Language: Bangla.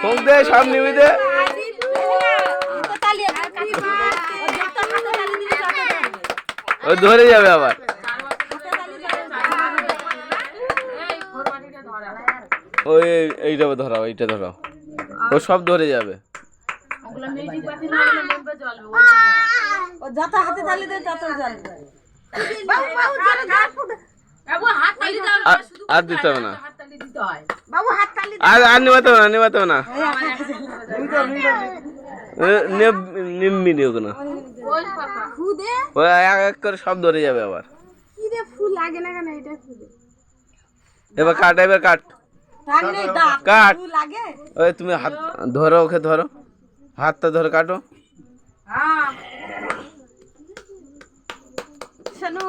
ফোক দে, সব নিবি দে। ও ধরে যাবে আবার। ওই এইটা ধরাও, এইটা ধরাও, ও সব ধরে যাবে। যত হাতে তালি দেয় তত জ্বলবে। আর দিতে হবে না, বাবু হাত তালি আর নিবাতে হবে না, নিবাতে হবে না, নিম্মি নিও না। খুদে ও এক এক করে সব ধরে যাবে আবার। কি রে ফুল লাগে না কেন এটা খুদে এবার কাট, এবার কাট, লাগলে দাঁত কাট। ফুল লাগে। ওই তুমি হাত ধরো, ওকে ধরো, হাতটা ধরে কাটো। হ্যাঁ শোনো